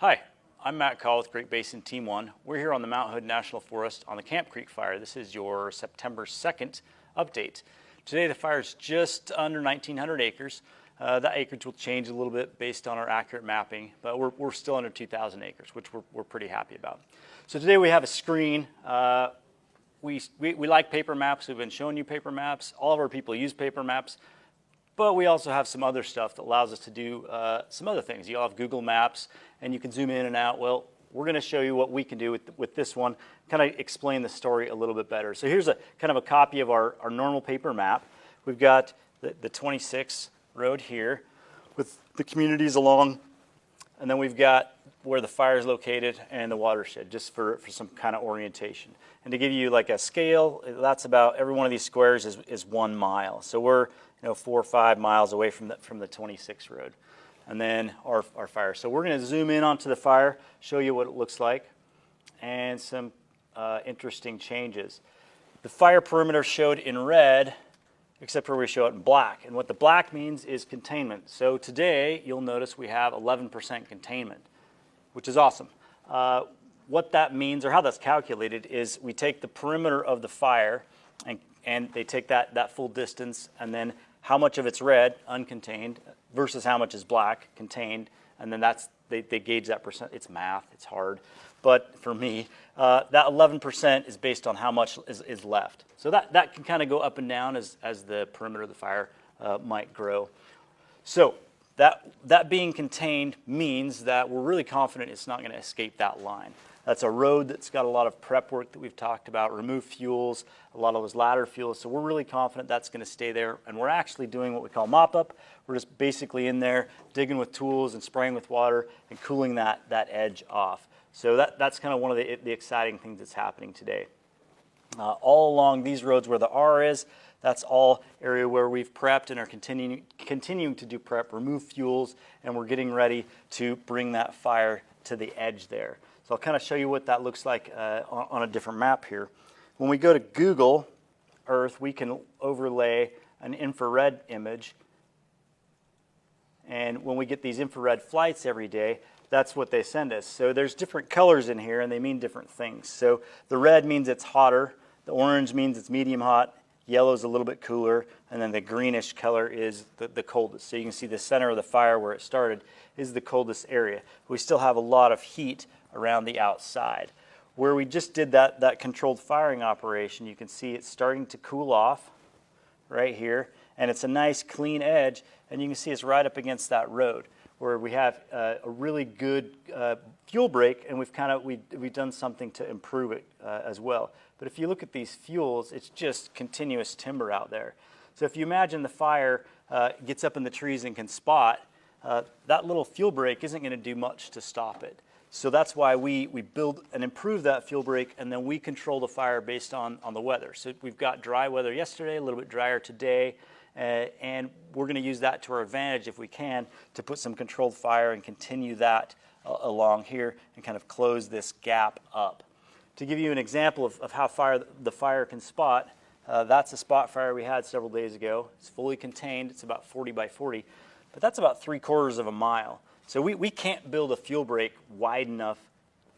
Hi, I'm Matt Call with Great Basin Team 1. We're here on the Mount Hood National Forest on the Camp Creek fire. This is your September 2nd update. Today the fire is just under 1,900 acres. That acreage will change a little bit based on our accurate mapping, but we're still under 2,000 acres, which we're pretty happy about. So today we have a screen. We like paper maps. We've been showing you paper maps. All of our people use paper maps. But we also have some other stuff that allows us to do some other things. You'll have Google Maps, and you can zoom in and out. Well, we're going to show you what we can do with this one, kind of explain the story a little bit better. So here's a kind of a copy of our normal paper map. We've got the 26 road here with the communities along, and then we've got where the fire is located and the watershed, just for some kind of orientation. And to give you like a scale, that's about, every one of these squares is 1 mile. So we're 4 or 5 miles away from the 26 road, and then our fire. So we're going to zoom in onto the fire, show you what it looks like, and some interesting changes. The fire perimeter showed in red, except for we show it in black. And what the black means is containment. So today, you'll notice we have 11% containment, which is awesome. What that means, or how that's calculated, is we take the perimeter of the fire, and they take that full distance, and then how much of it's red, uncontained, versus how much is black, contained, and then they gauge that percent. It's math, it's hard, but for me, that 11% is based on how much is left. So that can kind of go up and down as the perimeter of the fire might grow. So that being contained means that we're really confident it's not going to escape that line. That's a road that's got a lot of prep work that we've talked about, remove fuels, a lot of those ladder fuels. So we're really confident that's going to stay there. And we're actually doing what we call mop-up. We're just basically in there digging with tools and spraying with water and cooling that edge off. So that's kind of one of the exciting things that's happening today. All along these roads where the R is, that's all area where we've prepped and are continuing to do prep, remove fuels, and we're getting ready to bring that fire to the edge there. So I'll kind of show you what that looks like on a different map here. When we go to Google Earth, we can overlay an infrared image. And when we get these infrared flights every day, that's what they send us. So there's different colors in here, and they mean different things. So the red means it's hotter. The orange means it's medium hot. Yellow is a little bit cooler. And then the greenish color is the coldest. So you can see the center of the fire where it started is the coldest area. We still have a lot of heat around the outside. Where we just did that controlled firing operation, you can see it's starting to cool off right here, and it's a nice clean edge, and you can see it's right up against that road where we have a really good fuel break, and we've done something to improve it as well. But if you look at these fuels, it's just continuous timber out there. So if you imagine the fire gets up in the trees and can spot, that little fuel break isn't going to do much to stop it. So that's why we build and improve that fuel break, and then we control the fire based on the weather. So we've got dry weather yesterday, a little bit drier today, and we're going to use that to our advantage if we can to put some controlled fire and continue that along here and kind of close this gap up. To give you an example of how the fire can spot, that's a spot fire we had several days ago. It's fully contained. It's about 40 by 40, but that's about 3/4 of a mile. So we can't build a fuel break wide enough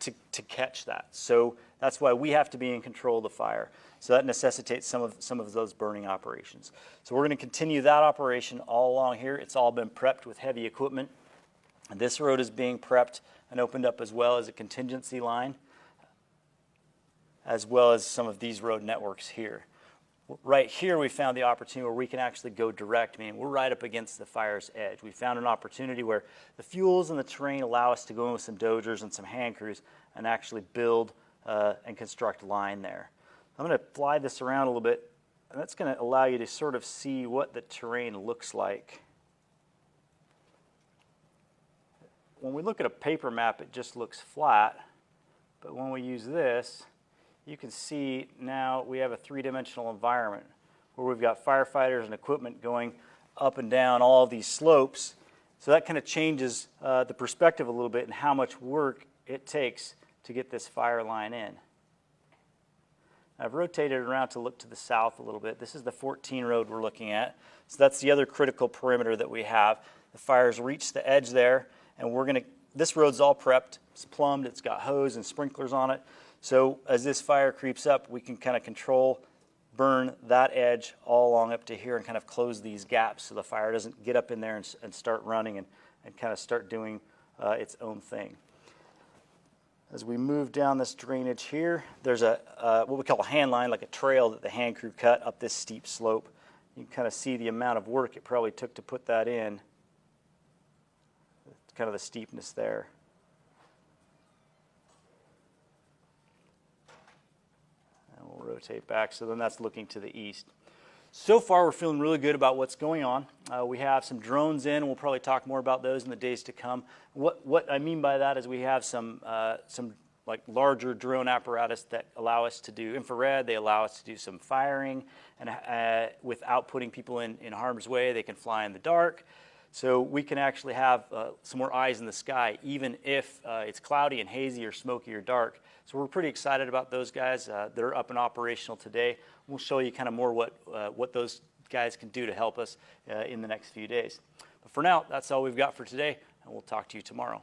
to catch that. So that's why we have to be in control of the fire. So that necessitates some of those burning operations. So we're going to continue that operation all along here. It's all been prepped with heavy equipment. And this road is being prepped and opened up as well as a contingency line, as well as some of these road networks here. Right here we found the opportunity where we can actually go direct, meaning we're right up against the fire's edge. We found an opportunity where the fuels and the terrain allow us to go in with some dozers and some hand crews and actually build and construct line there. I'm going to fly this around a little bit, and that's going to allow you to sort of see what the terrain looks like. When we look at a paper map, it just looks flat, but when we use this, you can see now we have a three-dimensional environment where we've got firefighters and equipment going up and down all of these slopes. So that kind of changes the perspective a little bit and how much work it takes to get this fire line in. I've rotated it around to look to the south a little bit. This is the 14 road we're looking at. So that's the other critical perimeter that we have. The fire's reached the edge there, and we're going to this road's all prepped, it's plumbed, it's got hose and sprinklers on it. So as this fire creeps up, we can kind of control, burn that edge all along up to here and kind of close these gaps so the fire doesn't get up in there and start running and kind of start doing its own thing. As we move down this drainage here, there's a what we call a hand line, like a trail that the hand crew cut up this steep slope. You can kind of see the amount of work it probably took to put that in. It's kind of the steepness there. And we'll rotate back, so then that's looking to the east. So far, we're feeling really good about what's going on. We have some drones in, and we'll probably talk more about those in the days to come. What I mean by that is we have some like larger drone apparatus that allow us to do infrared. They allow us to do some firing, and without putting people in harm's way, they can fly in the dark. So we can actually have some more eyes in the sky, even if it's cloudy and hazy or smoky or dark. So we're pretty excited about those guys. They're up and operational today. We'll show you kind of more what those guys can do to help us in the next few days. But for now, that's all we've got for today, and we'll talk to you tomorrow.